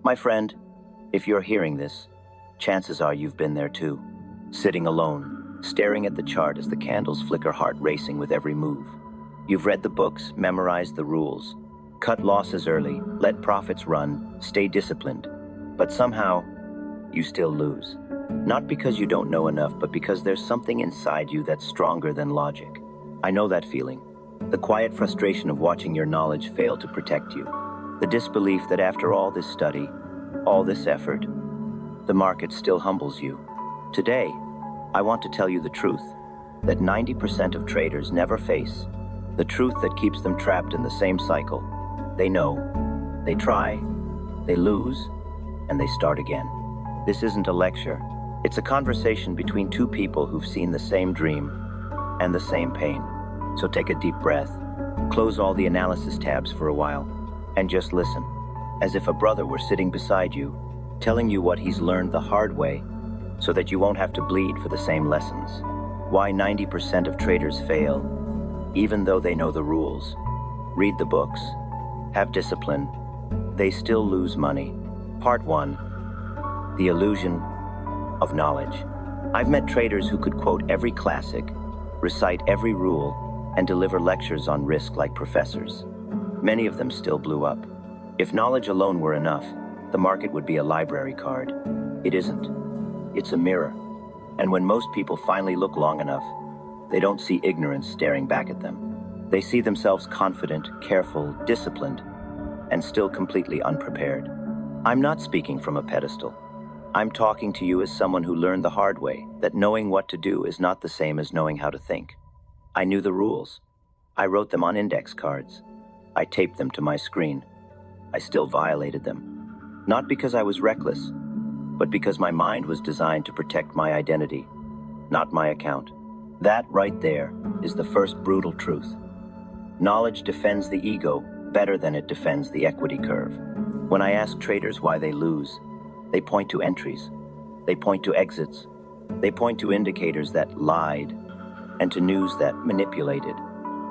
My friend, if you're hearing this, chances are you've been there too. Sitting alone, staring at the chart as the candles flicker, heart racing with every move. You've read the books, memorized the rules, cut losses early, let profits run, stay disciplined. But somehow, you still lose. Not because you don't know enough, but because there's something inside you that's stronger than logic. I know that feeling. The quiet frustration of watching your knowledge fail to protect you. The disbelief that after all this study, all this effort, the market still humbles you. Today, I want to tell you the truth, that 90% of traders never face, the truth that keeps them trapped in the same cycle. They know, they try, they lose, and they start again. This isn't a lecture. It's a conversation between two people who've seen the same dream and the same pain. So take a deep breath, close all the analysis tabs for a while, and just listen, as if a brother were sitting beside you, telling you what he's learned the hard way, so that you won't have to bleed for the same lessons. Why 90% of traders fail, even though they know the rules, read the books, have discipline, they still lose money. Part 1, the illusion of knowledge. I've met traders who could quote every classic, recite every rule, and deliver lectures on risk like professors. Many of them still blew up. If knowledge alone were enough, the market would be a library card. It isn't. It's a mirror. And when most people finally look long enough, they don't see ignorance staring back at them. They see themselves confident, careful, disciplined, and still completely unprepared. I'm not speaking from a pedestal. I'm talking to you as someone who learned the hard way that knowing what to do is not the same as knowing how to think. I knew the rules. I wrote them on index cards. I taped them to my screen. I still violated them. Not because I was reckless, but because my mind was designed to protect my identity, not my account. That right there is the first brutal truth. Knowledge defends the ego better than it defends the equity curve. When I ask traders why they lose, they point to entries. They point to exits. They point to indicators that lied and to news that manipulated.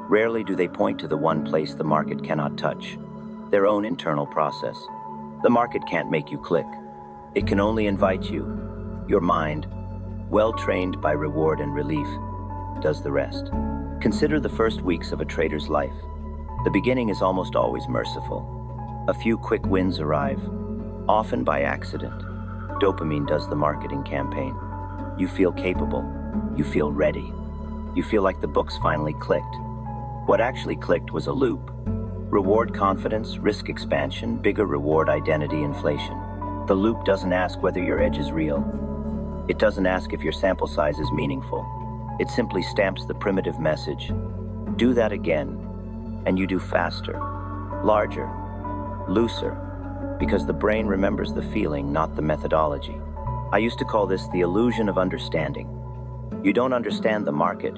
Rarely do they point to the one place the market cannot touch, their own internal process. The market can't make you click. It can only invite you. Your mind, well trained by reward and relief, does the rest. Consider the first weeks of a trader's life. The beginning is almost always merciful. A few quick wins arrive, often by accident. Dopamine does the marketing campaign. You feel capable. You feel ready. You feel like the books finally clicked. What actually clicked was a loop. Reward confidence, risk expansion, bigger reward identity inflation. The loop doesn't ask whether your edge is real. It doesn't ask if your sample size is meaningful. It simply stamps the primitive message. Do that again, and you do faster, larger, looser, because the brain remembers the feeling, not the methodology. I used to call this the illusion of understanding. You don't understand the market.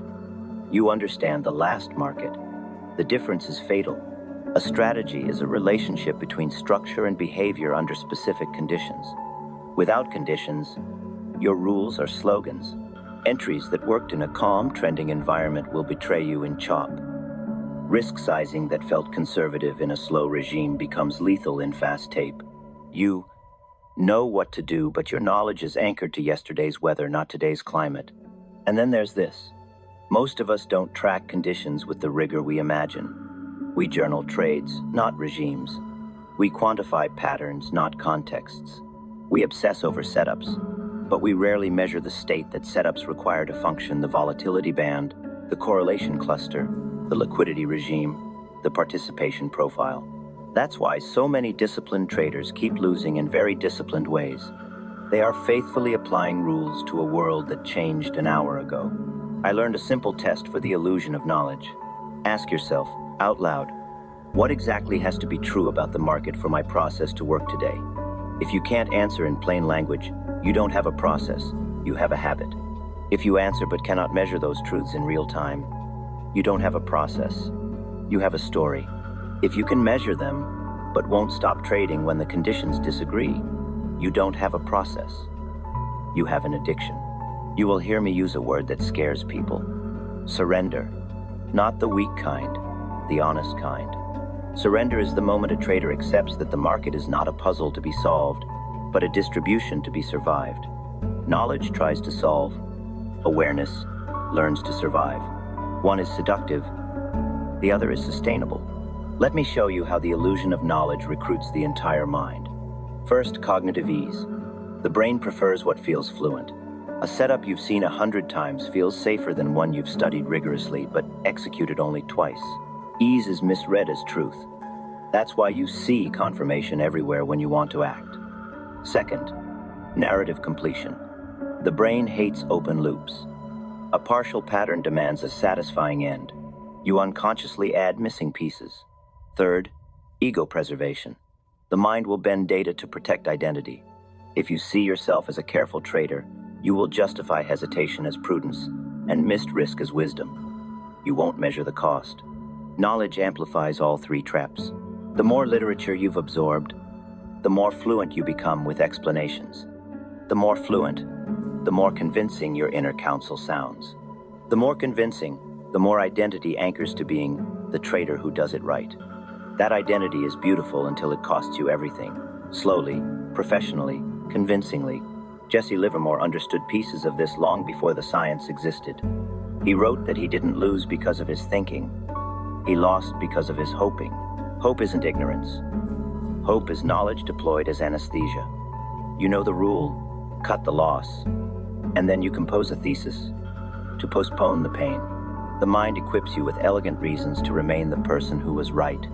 You understand the last market. The difference is fatal. A strategy is a relationship between structure and behavior under specific conditions. Without conditions, your rules are slogans. Entries that worked in a calm, trending environment will betray you in chop. Risk sizing that felt conservative in a slow regime becomes lethal in fast tape. You know what to do, but your knowledge is anchored to yesterday's weather, not today's climate. And then there's this. Most of us don't track conditions with the rigor we imagine. We journal trades, not regimes. We quantify patterns, not contexts. We obsess over setups, but we rarely measure the state that setups require to function: the volatility band, the correlation cluster, the liquidity regime, the participation profile. That's why so many disciplined traders keep losing in very disciplined ways. They are faithfully applying rules to a world that changed an hour ago. I learned a simple test for the illusion of knowledge. Ask yourself, out loud, what exactly has to be true about the market for my process to work today? If you can't answer in plain language, you don't have a process, you have a habit. If you answer but cannot measure those truths in real time, you don't have a process, you have a story. If you can measure them, but won't stop trading when the conditions disagree, you don't have a process. You have an addiction. You will hear me use a word that scares people. Surrender. Not the weak kind, the honest kind. Surrender is the moment a trader accepts that the market is not a puzzle to be solved, but a distribution to be survived. Knowledge tries to solve. Awareness learns to survive. One is seductive, the other is sustainable. Let me show you how the illusion of knowledge recruits the entire mind. First, cognitive ease. The brain prefers what feels fluent. A setup you've seen 100 times feels safer than one you've studied rigorously but executed only twice. Ease is misread as truth. That's why you see confirmation everywhere when you want to act. Second, narrative completion. The brain hates open loops. A partial pattern demands a satisfying end. You unconsciously add missing pieces. Third, ego preservation. The mind will bend data to protect identity. If you see yourself as a careful trader, you will justify hesitation as prudence and missed risk as wisdom. You won't measure the cost. Knowledge amplifies all three traps. The more literature you've absorbed, the more fluent you become with explanations. The more fluent, the more convincing your inner counsel sounds. The more convincing, the more identity anchors to being the trader who does it right. That identity is beautiful until it costs you everything. Slowly, professionally, convincingly. Jesse Livermore understood pieces of this long before the science existed. He wrote that he didn't lose because of his thinking. He lost because of his hoping. Hope isn't ignorance. Hope is knowledge deployed as anesthesia. You know the rule, cut the loss, and then you compose a thesis to postpone the pain. The mind equips you with elegant reasons to remain the person who was right.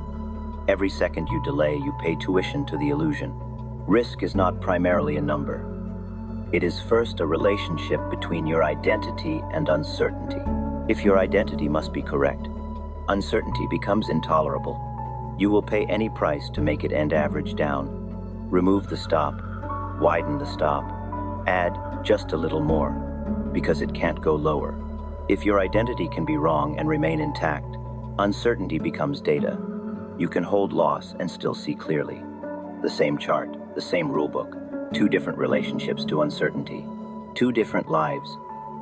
Every second you delay, you pay tuition to the illusion. Risk is not primarily a number. It is first a relationship between your identity and uncertainty. If your identity must be correct, uncertainty becomes intolerable. You will pay any price to make it end average down. Remove the stop, widen the stop, add just a little more, because it can't go lower. If your identity can be wrong and remain intact, uncertainty becomes data. You can hold loss and still see clearly. The same chart, the same rulebook, two different relationships to uncertainty, two different lives.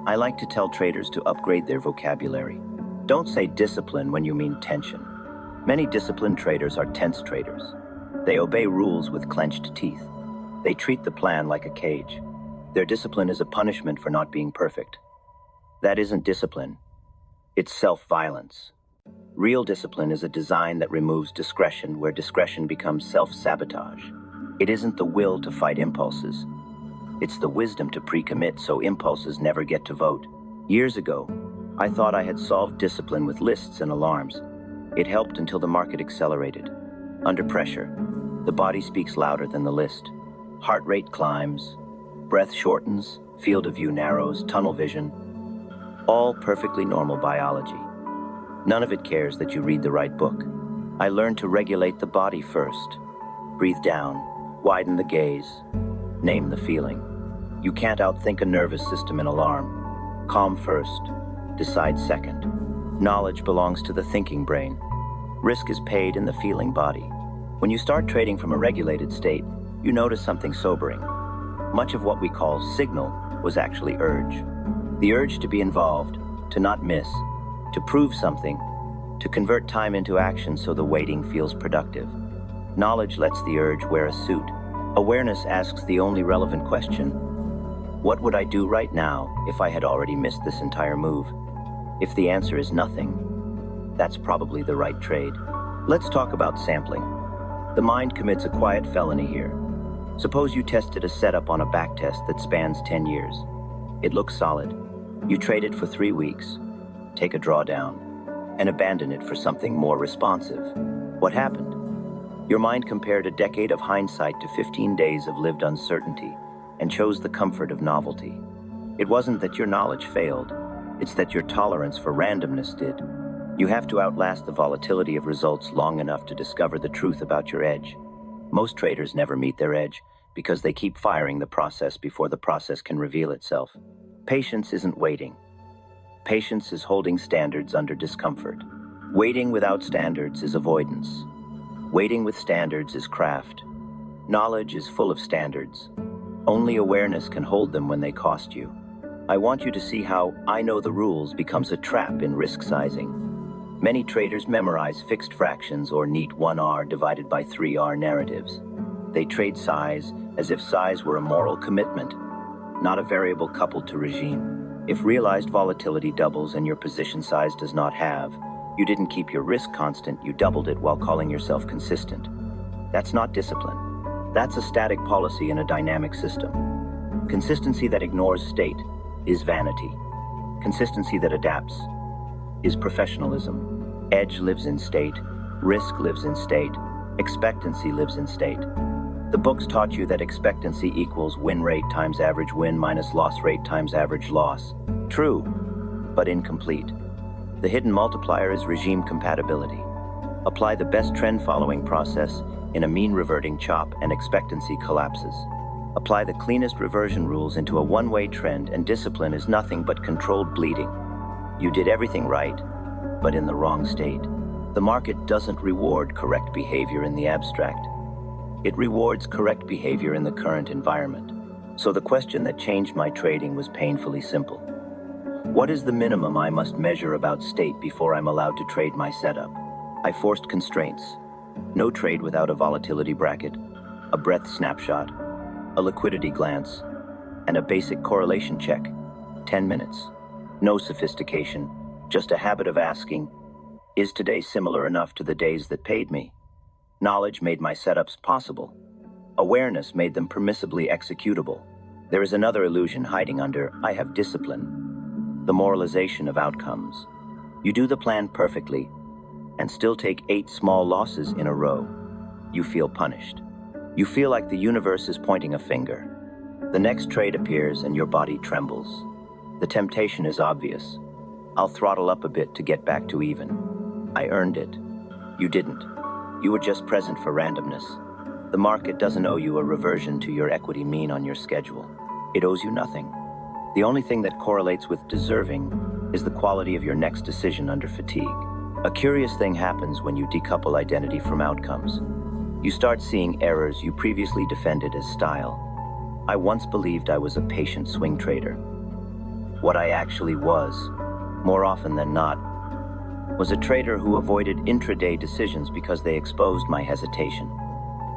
I like to tell traders to upgrade their vocabulary. Don't say discipline when you mean tension. Many disciplined traders are tense traders. They obey rules with clenched teeth. They treat the plan like a cage. Their discipline is a punishment for not being perfect. That isn't discipline. It's self-violence. Real discipline is a design that removes discretion where discretion becomes self-sabotage. It isn't the will to fight impulses. It's the wisdom to pre-commit so impulses never get to vote. Years ago, I thought I had solved discipline with lists and alarms. It helped until the market accelerated. Under pressure, the body speaks louder than the list. Heart rate climbs, breath shortens, field of view narrows, tunnel vision. All perfectly normal biology. None of it cares that you read the right book. I learned to regulate the body first. Breathe down, widen the gaze, name the feeling. You can't outthink a nervous system in alarm. Calm first, decide second. Knowledge belongs to the thinking brain. Risk is paid in the feeling body. When you start trading from a regulated state, you notice something sobering. Much of what we call signal was actually urge. The urge to be involved, to not miss, to prove something, to convert time into action so the waiting feels productive. Knowledge lets the urge wear a suit. Awareness asks the only relevant question: what would I do right now if I had already missed this entire move? If the answer is nothing, that's probably the right trade. Let's talk about sampling. The mind commits a quiet felony here. Suppose you tested a setup on a backtest that spans 10 years. It looks solid. You trade it for 3 weeks, take a drawdown, and abandon it for something more responsive. What happened? Your mind compared a decade of hindsight to 15 days of lived uncertainty and chose the comfort of novelty. It wasn't that your knowledge failed, it's that your tolerance for randomness did. You have to outlast the volatility of results long enough to discover the truth about your edge. Most traders never meet their edge because they keep firing the process before the process can reveal itself. Patience isn't waiting. Patience is holding standards under discomfort. Waiting without standards is avoidance. Waiting with standards is craft. Knowledge is full of standards. Only awareness can hold them when they cost you. I want you to see how "I know the rules" becomes a trap in risk sizing. Many traders memorize fixed fractions or neat 1R divided by 3R narratives. They trade size as if size were a moral commitment, not a variable coupled to regime. If realized volatility doubles and your position size does not halve, you didn't keep your risk constant, you doubled it while calling yourself consistent. That's not discipline. That's a static policy in a dynamic system. Consistency that ignores state is vanity. Consistency that adapts is professionalism. Edge lives in state, risk lives in state, expectancy lives in state. The books taught you that expectancy equals win rate times average win minus loss rate times average loss. True, but incomplete. The hidden multiplier is regime compatibility. Apply the best trend following process in a mean reverting chop and expectancy collapses. Apply the cleanest reversion rules into a one-way trend and discipline is nothing but controlled bleeding. You did everything right, but in the wrong state. The market doesn't reward correct behavior in the abstract. It rewards correct behavior in the current environment. So the question that changed my trading was painfully simple. What is the minimum I must measure about state before I'm allowed to trade my setup? I forced constraints. No trade without a volatility bracket, a breadth snapshot, a liquidity glance, and a basic correlation check. 10 minutes. No sophistication, just a habit of asking, is today similar enough to the days that paid me? Knowledge made my setups possible. Awareness made them permissibly executable. There is another illusion hiding under I have discipline. The moralization of outcomes. You do the plan perfectly and still take 8 small losses in a row. You feel punished. You feel like the universe is pointing a finger. The next trade appears and your body trembles. The temptation is obvious. I'll throttle up a bit to get back to even. I earned it. You didn't. You were just present for randomness. The market doesn't owe you a reversion to your equity mean on your schedule. It owes you nothing. The only thing that correlates with deserving is the quality of your next decision under fatigue. A curious thing happens when you decouple identity from outcomes. You start seeing errors you previously defended as style. I once believed I was a patient swing trader. What I actually was, more often than not, was a trader who avoided intraday decisions because they exposed my hesitation.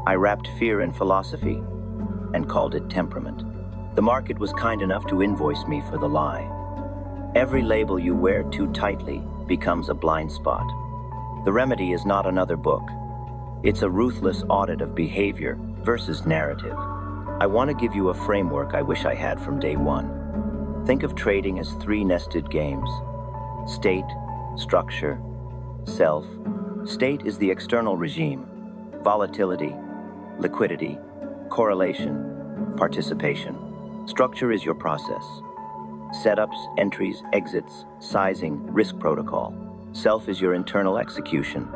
I wrapped fear in philosophy and called it temperament. The market was kind enough to invoice me for the lie. Every label you wear too tightly becomes a blind spot. The remedy is not another book. It's a ruthless audit of behavior versus narrative. I want to give you a framework I wish I had from day one. Think of trading as 3 nested games: state, structure, self. State is the external regime. Volatility, liquidity, correlation, participation. Structure is your process. Setups, entries, exits, sizing, risk protocol. Self is your internal execution.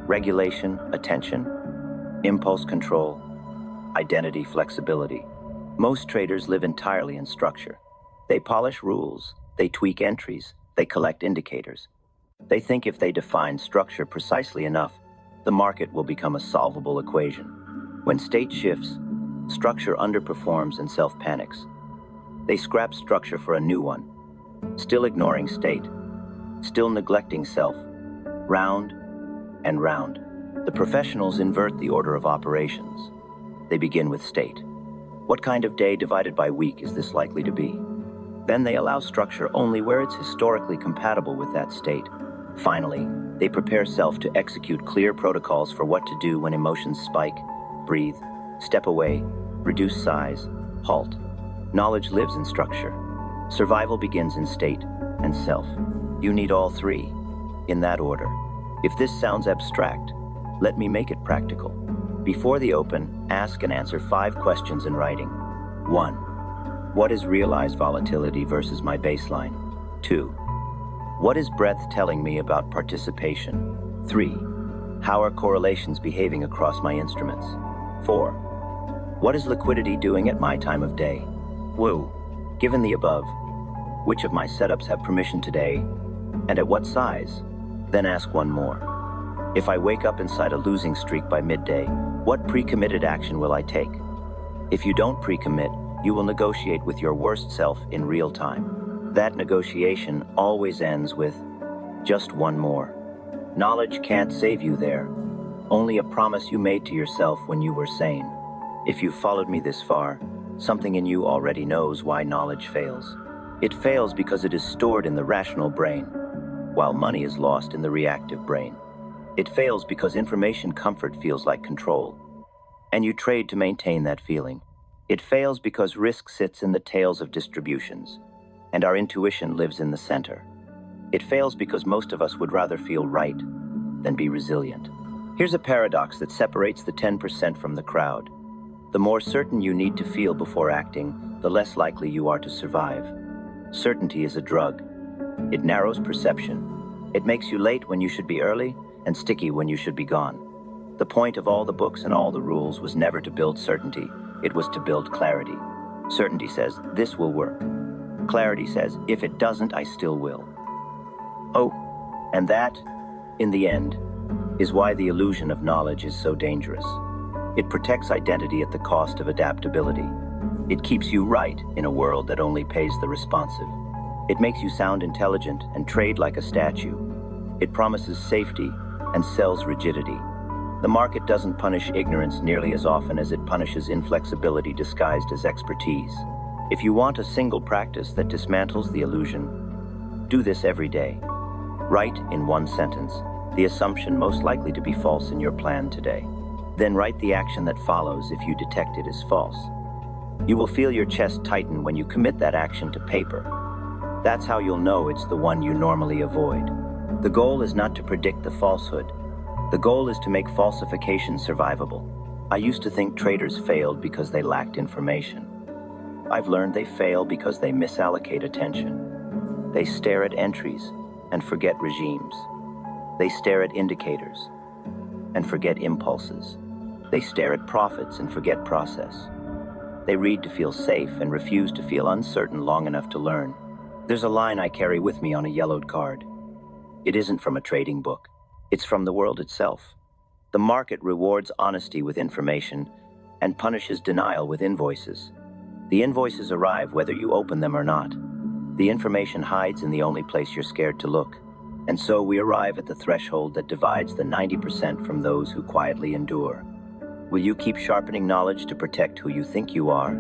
Regulation, attention, impulse control, identity, flexibility. Most traders live entirely in structure. They polish rules, they tweak entries, they collect indicators. They think if they define structure precisely enough, the market will become a solvable equation. When state shifts, structure underperforms and self panics. They scrap structure for a new one, still ignoring state, still neglecting self, round and round. The professionals invert the order of operations. They begin with state. What kind of day divided by week is this likely to be? Then they allow structure only where it's historically compatible with that state. Finally, they prepare self to execute clear protocols for what to do when emotions spike, breathe, step away, reduce size, halt. Knowledge lives in structure. Survival begins in state and self. You need all 3, in that order. If this sounds abstract, let me make it practical. Before the open, ask and answer 5 questions in writing. 1. What is realized volatility versus my baseline? 2. What is breadth telling me about participation? 3. How are correlations behaving across my instruments? 4. What is liquidity doing at my time of day? Woo. Given the above, which of my setups have permission today, and at what size? Then ask one more. If I wake up inside a losing streak by midday, what pre-committed action will I take? If you don't pre-commit, you will negotiate with your worst self in real time. That negotiation always ends with just one more. Knowledge can't save you there. Only a promise you made to yourself when you were sane. If you've followed me this far, something in you already knows why knowledge fails. It fails because it is stored in the rational brain, while money is lost in the reactive brain. It fails because information comfort feels like control, and you trade to maintain that feeling. It fails because risk sits in the tails of distributions, and our intuition lives in the center. It fails because most of us would rather feel right than be resilient. Here's a paradox that separates the 10% from the crowd. The more certain you need to feel before acting, the less likely you are to survive. Certainty is a drug. It narrows perception. It makes you late when you should be early and sticky when you should be gone. The point of all the books and all the rules was never to build certainty. It was to build clarity. Certainty says, this will work. Clarity says, if it doesn't, I still will. Oh, and that, in the end, is why the illusion of knowledge is so dangerous. It protects identity at the cost of adaptability. It keeps you right in a world that only pays the responsive. It makes you sound intelligent and trade like a statue. It promises safety and sells rigidity. The market doesn't punish ignorance nearly as often as it punishes inflexibility disguised as expertise. If you want a single practice that dismantles the illusion, do this every day. Write in one sentence the assumption most likely to be false in your plan today. Then write the action that follows if you detect it is false. You will feel your chest tighten when you commit that action to paper. That's how you'll know it's the one you normally avoid. The goal is not to predict the falsehood. The goal is to make falsification survivable. I used to think traders failed because they lacked information. I've learned they fail because they misallocate attention. They stare at entries and forget regimes. They stare at indicators and forget impulses. They stare at profits and forget process. They read to feel safe and refuse to feel uncertain long enough to learn. There's a line I carry with me on a yellowed card. It isn't from a trading book. It's from the world itself. The market rewards honesty with information and punishes denial with invoices. The invoices arrive whether you open them or not. The information hides in the only place you're scared to look. And so we arrive at the threshold that divides the 90% from those who quietly endure. Will you keep sharpening knowledge to protect who you think you are?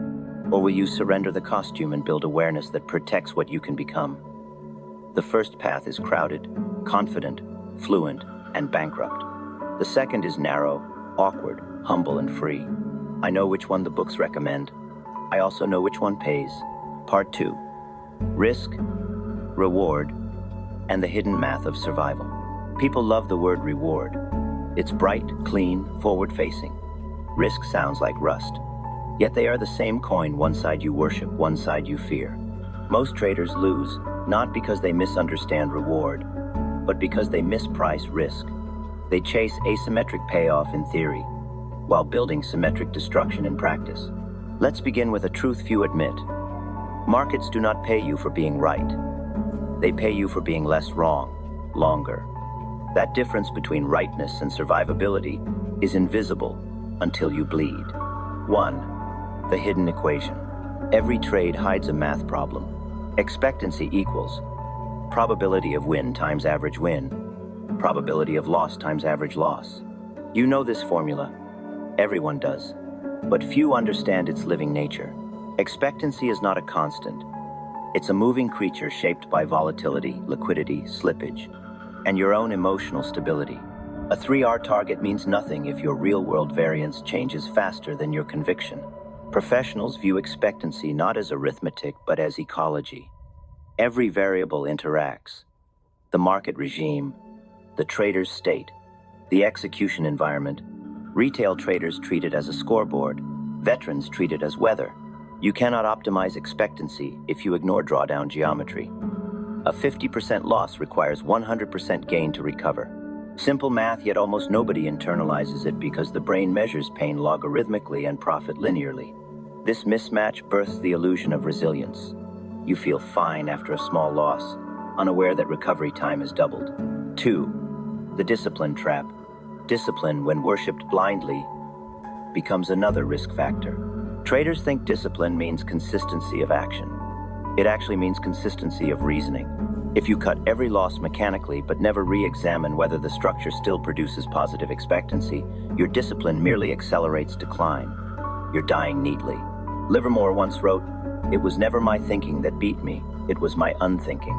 Or will you surrender the costume and build awareness that protects what you can become? The first path is crowded, confident, fluent, and bankrupt. The second is narrow, awkward, humble, and free. I know which one the books recommend. I also know which one pays. Part 2. Risk, reward, and the hidden math of survival. People love the word reward. It's bright, clean, forward-facing. Risk sounds like rust. Yet they are the same coin, one side you worship, one side you fear. Most traders lose, not because they misunderstand reward, but because they misprice risk. They chase asymmetric payoff in theory, while building symmetric destruction in practice. Let's begin with a truth few admit. Markets do not pay you for being right. They pay you for being less wrong, longer. That difference between rightness and survivability is invisible until you bleed. 1. The hidden equation. Every trade hides a math problem. Expectancy equals probability of win times average win, probability of loss times average loss. You know this formula. Everyone does. But few understand its living nature. Expectancy is not a constant. It's a moving creature shaped by volatility, liquidity, slippage, and your own emotional stability. A 3R target means nothing if your real-world variance changes faster than your conviction. Professionals view expectancy not as arithmetic, but as ecology. Every variable interacts. The market regime, the trader's state, the execution environment. Retail traders treat it as a scoreboard. Veterans treat it as weather. You cannot optimize expectancy if you ignore drawdown geometry. A 50% loss requires 100% gain to recover. Simple math, yet almost nobody internalizes it because the brain measures pain logarithmically and profit linearly. This mismatch births the illusion of resilience. You feel fine after a small loss, unaware that recovery time is doubled. 2. The discipline trap. Discipline, when worshipped blindly, becomes another risk factor. Traders think discipline means consistency of action. It actually means consistency of reasoning. If you cut every loss mechanically but never re-examine whether the structure still produces positive expectancy, your discipline merely accelerates decline. You're dying neatly. Livermore once wrote, "It was never my thinking that beat me, it was my unthinking."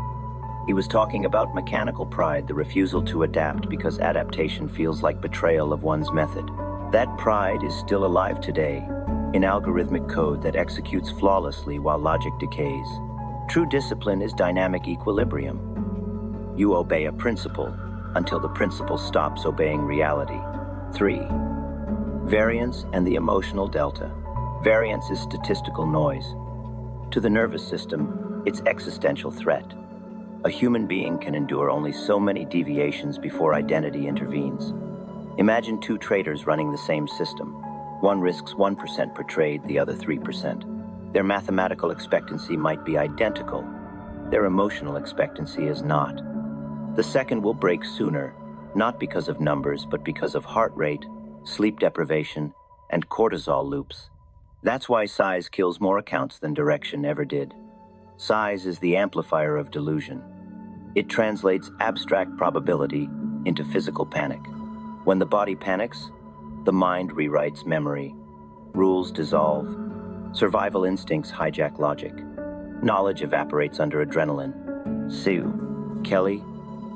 He was talking about mechanical pride, the refusal to adapt because adaptation feels like betrayal of one's method. That pride is still alive today, in algorithmic code that executes flawlessly while logic decays. True discipline is dynamic equilibrium. You obey a principle until the principle stops obeying reality. 3. Variance and the emotional delta. Variance is statistical noise. To the nervous system, it's existential threat. A human being can endure only so many deviations before identity intervenes. Imagine two traders running the same system. One risks 1% per trade, the other 3%. Their mathematical expectancy might be identical. Their emotional expectancy is not. The second will break sooner, not because of numbers, but because of heart rate, sleep deprivation, and cortisol loops. That's why size kills more accounts than direction ever did. Size is the amplifier of delusion. It translates abstract probability into physical panic. When the body panics, the mind rewrites memory. Rules dissolve. Survival instincts hijack logic. Knowledge evaporates under adrenaline. Sue, Kelly,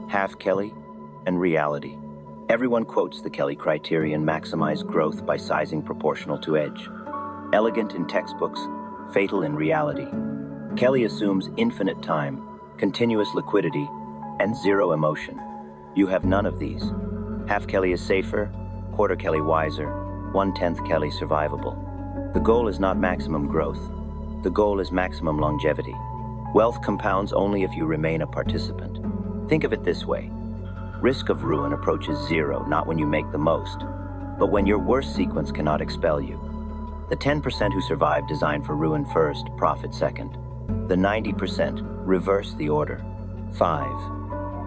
half Kelly, and reality. Everyone quotes the Kelly criterion: maximize growth by sizing proportional to edge. Elegant in textbooks, fatal in reality. Kelly assumes infinite time, continuous liquidity, and zero emotion. You have none of these. Half Kelly is safer, quarter Kelly wiser, 1/10 Kelly survivable. The goal is not maximum growth. The goal is maximum longevity. Wealth compounds only if you remain a participant. Think of it this way. Risk of ruin approaches zero, not when you make the most, but when your worst sequence cannot expel you. The 10% who survive design for ruin first, profit second. The 90% reverse the order. 5.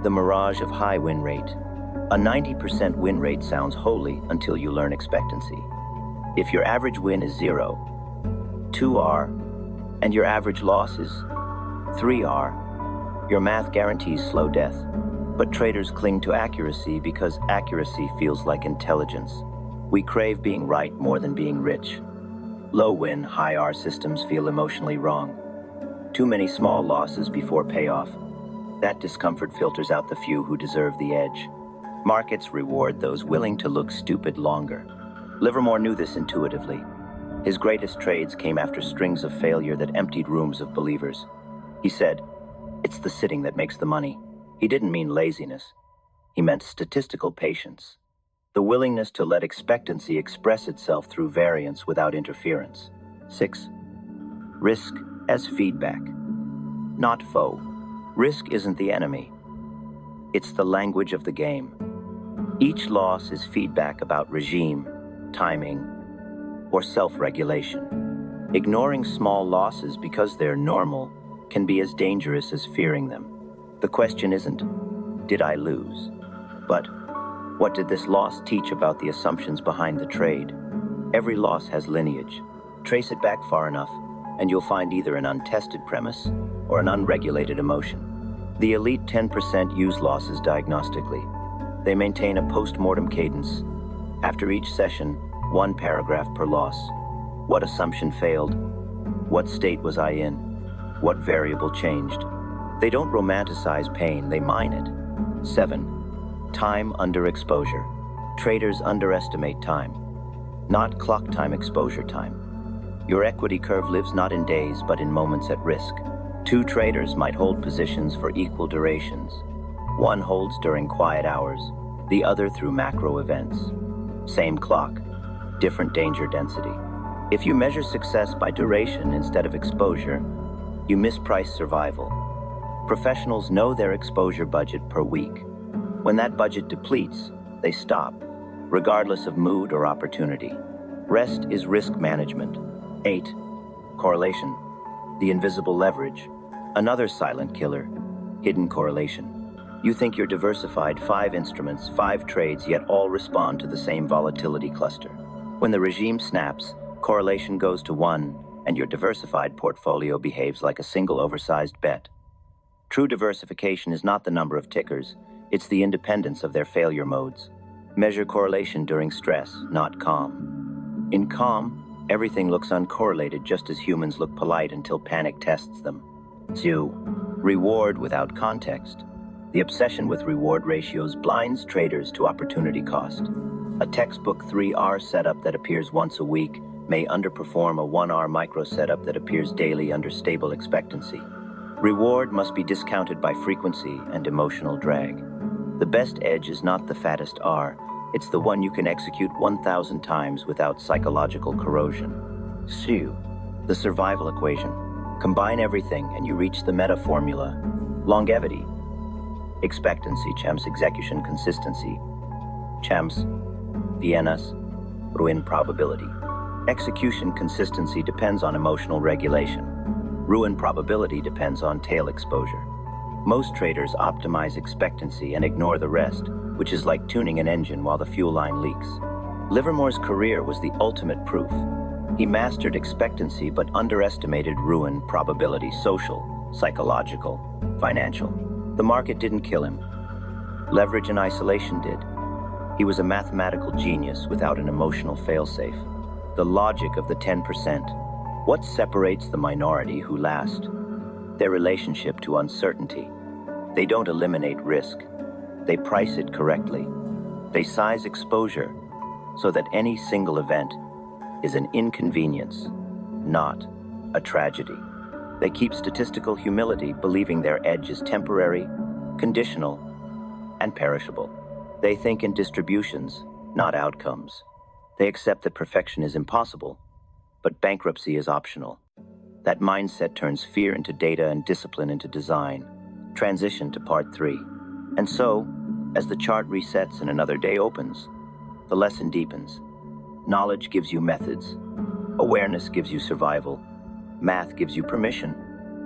The mirage of high win rate. A 90% win rate sounds holy until you learn expectancy. If your average win is 0, 2R, and your average loss is 3R, your math guarantees slow death. But traders cling to accuracy because accuracy feels like intelligence. We crave being right more than being rich. Low win, high R systems feel emotionally wrong. Too many small losses before payoff. That discomfort filters out the few who deserve the edge. Markets reward those willing to look stupid longer. Livermore knew this intuitively. His greatest trades came after strings of failure that emptied rooms of believers. He said, "It's the sitting that makes the money." He didn't mean laziness. He meant statistical patience. The willingness to let expectancy express itself through variance without interference. 6. Risk as feedback, not foe. Risk isn't the enemy. It's the language of the game. Each loss is feedback about regime, timing, or self-regulation. Ignoring small losses because they're normal can be as dangerous as fearing them. The question isn't, did I lose? But, what did this loss teach about the assumptions behind the trade? Every loss has lineage. Trace it back far enough, and you'll find either an untested premise or an unregulated emotion. The elite 10% use losses diagnostically. They maintain a post-mortem cadence. After each session, one paragraph per loss. What assumption failed? What state was I in? What variable changed? They don't romanticize pain, they mine it. 7. Time under exposure. Traders underestimate time, not clock time, exposure time. Your equity curve lives not in days, but in moments at risk. Two traders might hold positions for equal durations. One holds during quiet hours, the other through macro events. Same clock, different danger density. If you measure success by duration instead of exposure, you misprice survival. Professionals know their exposure budget per week. When that budget depletes, they stop, regardless of mood or opportunity. Rest is risk management. 8. Correlation, the invisible leverage. Another silent killer, hidden correlation. You think you're diversified, 5 instruments, 5 trades, yet all respond to the same volatility cluster. When the regime snaps, correlation goes to 1, and your diversified portfolio behaves like a single oversized bet. True diversification is not the number of tickers, it's the independence of their failure modes. Measure correlation during stress, not calm. In calm, everything looks uncorrelated just as humans look polite until panic tests them. 2. Reward without context. The obsession with reward ratios blinds traders to opportunity cost. A textbook 3R setup that appears once a week may underperform a 1R micro setup that appears daily under stable expectancy. Reward must be discounted by frequency and emotional drag. The best edge is not the fattest R, it's the one you can execute 1,000 times without psychological corrosion. 2. The survival equation. Combine everything and you reach the meta formula. Longevity. Expectancy champs execution consistency. Champs Vienna's ruin probability. Execution consistency depends on emotional regulation. Ruin probability depends on tail exposure. Most traders optimize expectancy and ignore the rest, which is like tuning an engine while the fuel line leaks. Livermore's career was the ultimate proof. He mastered expectancy but underestimated ruin probability, social, psychological, financial. The market didn't kill him. Leverage and isolation did. He was a mathematical genius without an emotional failsafe. The logic of the 10%. What separates the minority who last? Their relationship to uncertainty. They don't eliminate risk. They price it correctly. They size exposure so that any single event is an inconvenience, not a tragedy. They keep statistical humility, believing their edge is temporary, conditional, and perishable. They think in distributions, not outcomes. They accept that perfection is impossible, but bankruptcy is optional. That mindset turns fear into data and discipline into design. Transition to part 3. And so, as the chart resets and another day opens, the lesson deepens. Knowledge gives you methods. Awareness gives you survival. Math gives you permission.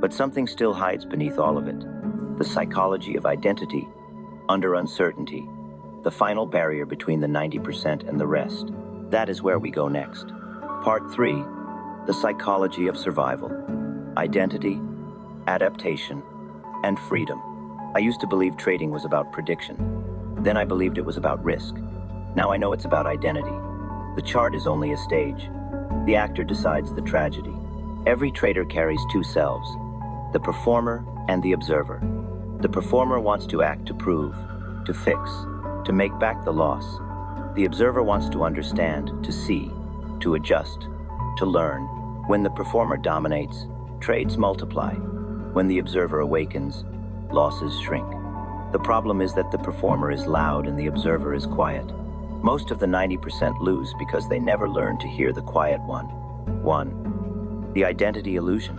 But something still hides beneath all of it. The psychology of identity, under uncertainty, the final barrier between the 90% and the rest. That is where we go next. Part 3, the psychology of survival. Identity, adaptation, and freedom. I used to believe trading was about prediction. Then I believed it was about risk. Now I know it's about identity. The chart is only a stage. The actor decides the tragedy. Every trader carries two selves, the performer and the observer. The performer wants to act to prove, to fix, to make back the loss. The observer wants to understand, to see, to adjust, to learn. When the performer dominates, trades multiply. When the observer awakens, losses shrink. The problem is that the performer is loud and the observer is quiet. Most of the 90% lose because they never learn to hear the quiet one. 1. The identity illusion.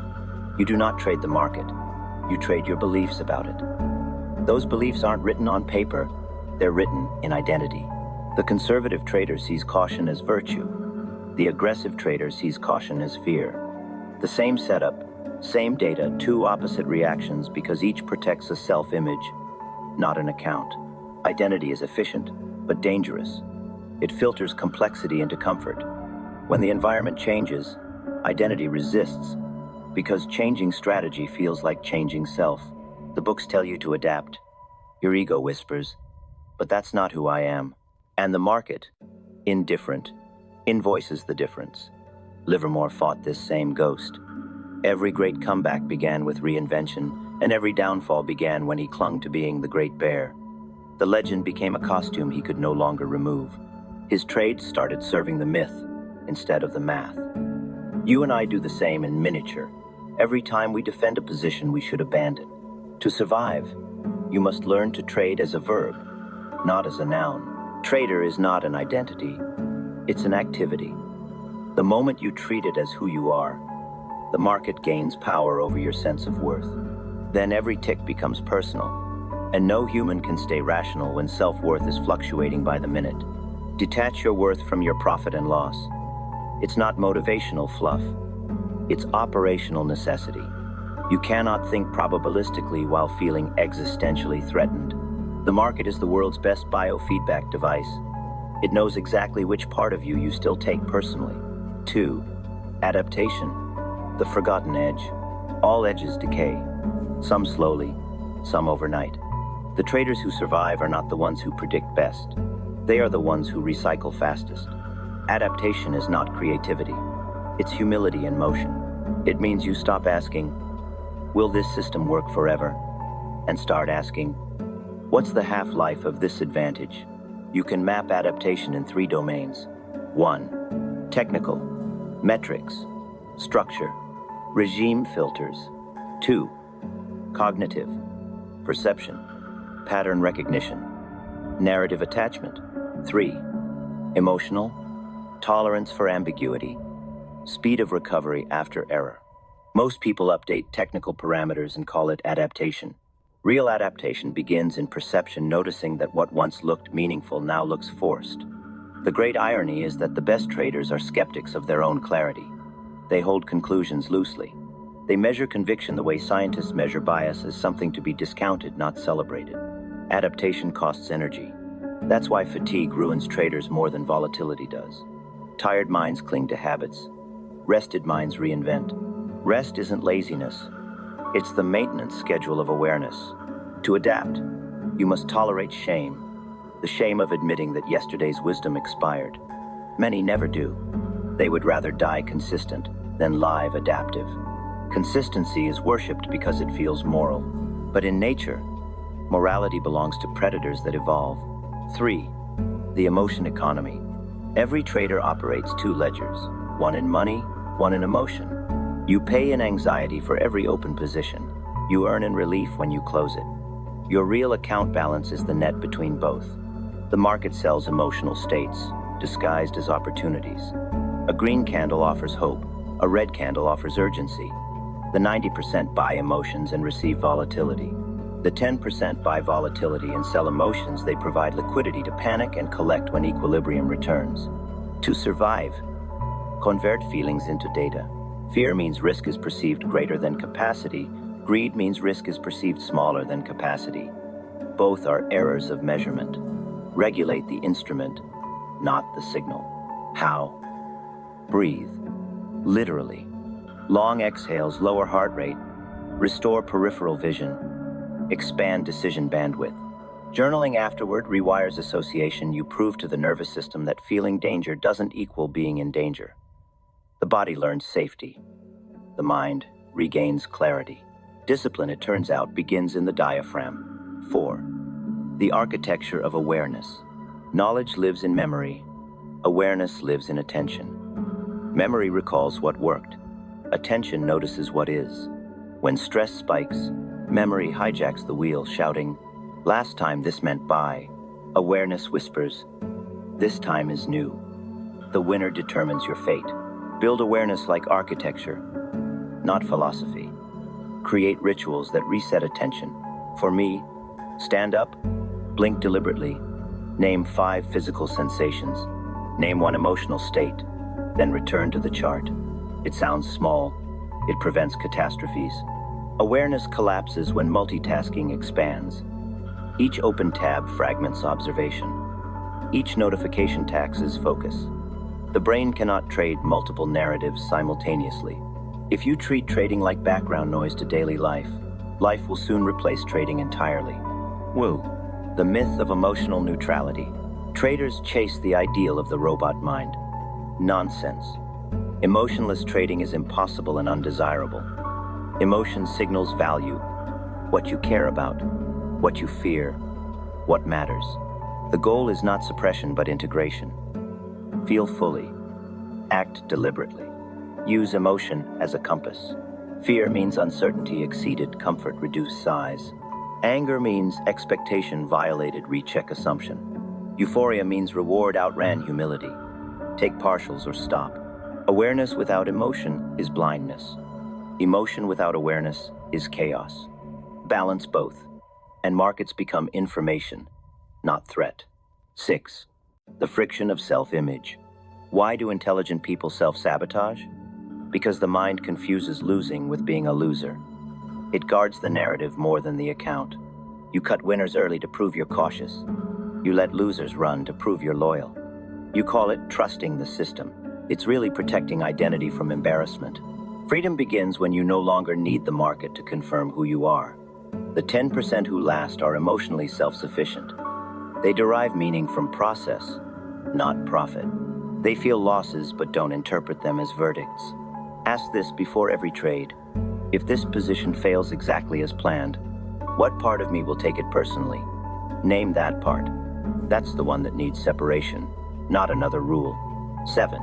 You do not trade the market. You trade your beliefs about it. Those beliefs aren't written on paper. They're written in identity. The conservative trader sees caution as virtue. The aggressive trader sees caution as fear. The same setup, same data, two opposite reactions because each protects a self-image, not an account. Identity is efficient, but dangerous. It filters complexity into comfort. When the environment changes, identity resists because changing strategy feels like changing self. The books tell you to adapt. Your ego whispers, but that's not who I am. And the market, indifferent, invoices the difference. Livermore fought this same ghost. Every great comeback began with reinvention, and every downfall began when he clung to being the great bear. The legend became a costume he could no longer remove. His trades started serving the myth instead of the math. You and I do the same in miniature. Every time we defend a position we should abandon. To survive, you must learn to trade as a verb, not as a noun. Trader is not an identity, it's an activity. The moment you treat it as who you are, the market gains power over your sense of worth. Then every tick becomes personal, and no human can stay rational when self-worth is fluctuating by the minute. Detach your worth from your profit and loss. It's not motivational fluff, it's operational necessity. You cannot think probabilistically while feeling existentially threatened. The market is the world's best biofeedback device. It knows exactly which part of you still take personally. 2. Adaptation. The forgotten edge. All edges decay. Some slowly, some overnight. The traders who survive are not the ones who predict best. They are the ones who recycle fastest. Adaptation is not creativity. It's humility in motion. It means you stop asking, will this system work forever? And start asking, what's the half-life of this advantage? You can map adaptation in 3 domains. 1. Technical, metrics, structure, regime filters. 2. Cognitive, perception, pattern recognition, narrative attachment. 3. Emotional, tolerance for ambiguity, speed of recovery after error. Most people update technical parameters and call it adaptation. Real adaptation begins in perception, noticing that what once looked meaningful now looks forced. The great irony is that the best traders are skeptics of their own clarity. They hold conclusions loosely. They measure conviction the way scientists measure bias, as something to be discounted, not celebrated. Adaptation costs energy. That's why fatigue ruins traders more than volatility does. Tired minds cling to habits. Rested minds reinvent. Rest isn't laziness. It's the maintenance schedule of awareness. To adapt, you must tolerate shame. The shame of admitting that yesterday's wisdom expired. Many never do. They would rather die consistent than live adaptive. Consistency is worshipped because it feels moral. But in nature, morality belongs to predators that evolve. 3. The emotion economy. Every trader operates 2 ledgers, one in money, one in emotion. You pay in anxiety for every open position. You earn in relief when you close it. Your real account balance is the net between both. The market sells emotional states, disguised as opportunities. A green candle offers hope. A red candle offers urgency. The 90% buy emotions and receive volatility. The 10% buy volatility and sell emotions. They provide liquidity to panic and collect when equilibrium returns. To survive, convert feelings into data. Fear means risk is perceived greater than capacity. Greed means risk is perceived smaller than capacity. Both are errors of measurement. Regulate the instrument, not the signal. How? Breathe. Literally. Long exhales lower heart rate, restore peripheral vision, expand decision bandwidth. Journaling afterward rewires association. You prove to the nervous system that feeling danger doesn't equal being in danger. The body learns safety. The mind regains clarity. Discipline, it turns out, begins in the diaphragm. 4. The architecture of awareness. Knowledge lives in memory. Awareness lives in attention. Memory recalls what worked. Attention notices what is. When stress spikes, memory hijacks the wheel, shouting, "Last time this meant buy." Awareness whispers, "This time is new." The winner determines your fate. Build awareness like architecture, not philosophy. Create rituals that reset attention. For me, stand up, blink deliberately, name 5 physical sensations, name 1 emotional state, then return to the chart. It sounds small. It prevents catastrophes. Awareness collapses when multitasking expands. Each open tab fragments observation. Each notification taxes focus. The brain cannot trade multiple narratives simultaneously. If you treat trading like background noise to daily life, life will soon replace trading entirely. Woo. The myth of emotional neutrality. Traders chase the ideal of the robot mind. Nonsense. Emotionless trading is impossible and undesirable. Emotion signals value. What you care about, what you fear, what matters. The goal is not suppression but integration. Feel fully. Act deliberately. Use emotion as a compass. Fear means uncertainty exceeded, comfort reduced size. Anger means expectation violated, recheck assumption. Euphoria means reward outran humility. Take partials or stop. Awareness without emotion is blindness. Emotion without awareness is chaos. Balance both, and markets become information, not threat. 6. The friction of self-image. Why do intelligent people self-sabotage? Because the mind confuses losing with being a loser. It guards the narrative more than the account. You cut winners early to prove you're cautious. You let losers run to prove you're loyal. You call it trusting the system. It's really protecting identity from embarrassment. Freedom begins when you no longer need the market to confirm who you are. The 10% who last are emotionally self-sufficient. They derive meaning from process, not profit. They feel losses but don't interpret them as verdicts. Ask this before every trade. If this position fails exactly as planned, what part of me will take it personally? Name that part. That's the one that needs separation, not another rule. 7.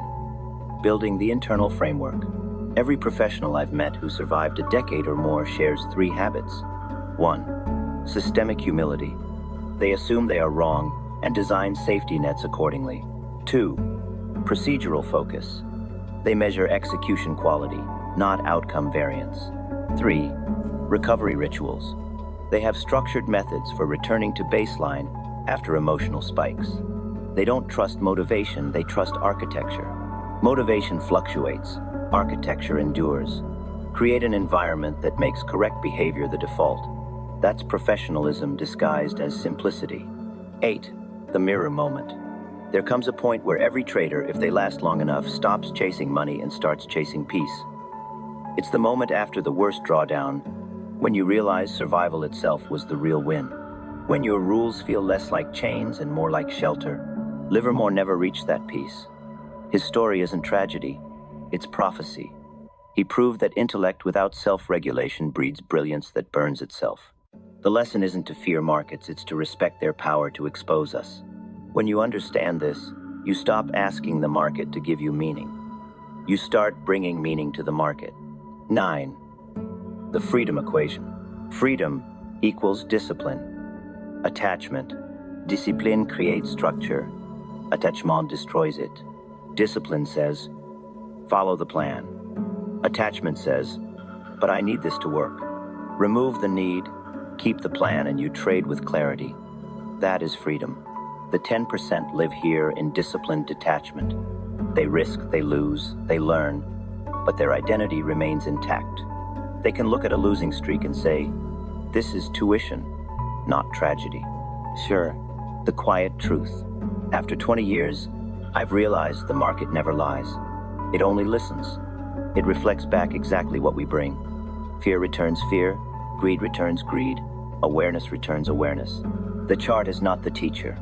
Building the internal framework. Every professional I've met who survived a decade or more shares 3 habits. 1. Systemic humility. They assume they are wrong and design safety nets accordingly. 2. Procedural focus. They measure execution quality, not outcome variance. 3. Recovery rituals. They have structured methods for returning to baseline after emotional spikes. They don't trust motivation, they trust architecture. Motivation fluctuates, architecture endures. Create an environment that makes correct behavior the default. That's professionalism disguised as simplicity. 8. The mirror moment. There comes a point where every trader, if they last long enough, stops chasing money and starts chasing peace. It's the moment after the worst drawdown, when you realize survival itself was the real win. When your rules feel less like chains and more like shelter. Livermore never reached that peace. His story isn't tragedy, it's prophecy. He proved that intellect without self-regulation breeds brilliance that burns itself. The lesson isn't to fear markets, it's to respect their power to expose us. When you understand this, you stop asking the market to give you meaning. You start bringing meaning to the market. 9. The freedom equation. Freedom equals discipline. Attachment. Discipline creates structure. Attachment destroys it. Discipline says, follow the plan. Attachment says, but I need this to work. Remove the need, keep the plan, and you trade with clarity. That is freedom. The 10% live here in disciplined detachment. They risk, they lose, they learn, but their identity remains intact. They can look at a losing streak and say, this is tuition, not tragedy. Sure, the quiet truth. After 20 years, I've realized the market never lies. It only listens. It reflects back exactly what we bring. Fear returns fear, greed returns greed, awareness returns awareness. The chart is not the teacher.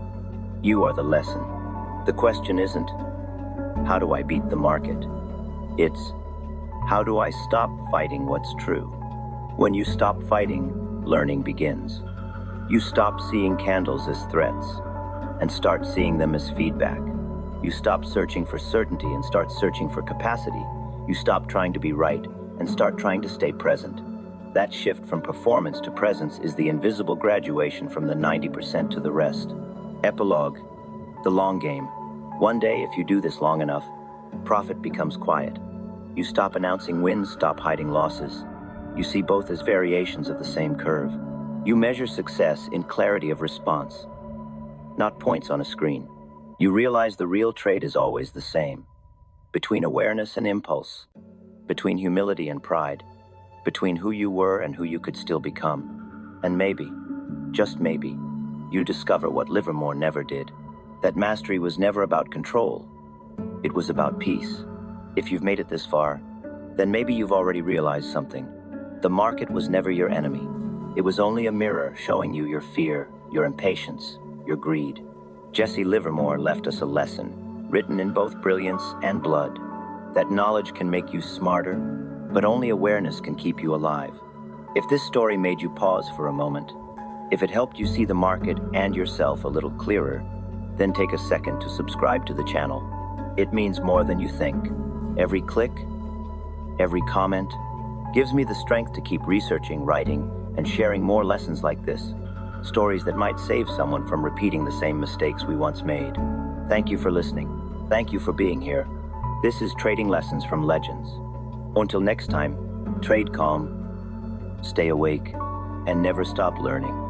You are the lesson. The question isn't, how do I beat the market? It's, how do I stop fighting what's true? When you stop fighting, learning begins. You stop seeing candles as threats and start seeing them as feedback. You stop searching for certainty and start searching for capacity. You stop trying to be right and start trying to stay present. That shift from performance to presence is the invisible graduation from the 90% to the rest. Epilogue, the long game. One day, if you do this long enough, profit becomes quiet. You stop announcing wins, stop hiding losses. You see both as variations of the same curve. You measure success in clarity of response, not points on a screen. You realize the real trade is always the same. Between awareness and impulse, between humility and pride, between who you were and who you could still become. And maybe, just maybe, you discover what Livermore never did. That mastery was never about control. It was about peace. If you've made it this far, then maybe you've already realized something. The market was never your enemy. It was only a mirror showing you your fear, your impatience, your greed. Jesse Livermore left us a lesson, written in both brilliance and blood, that knowledge can make you smarter, but only awareness can keep you alive. If this story made you pause for a moment, if it helped you see the market and yourself a little clearer, then take a second to subscribe to the channel. It means more than you think. Every click, every comment, gives me the strength to keep researching, writing, and sharing more lessons like this. Stories that might save someone from repeating the same mistakes we once made. Thank you for listening. Thank you for being here. This is Trading Lessons from Legends. Until next time, trade calm, stay awake, and never stop learning.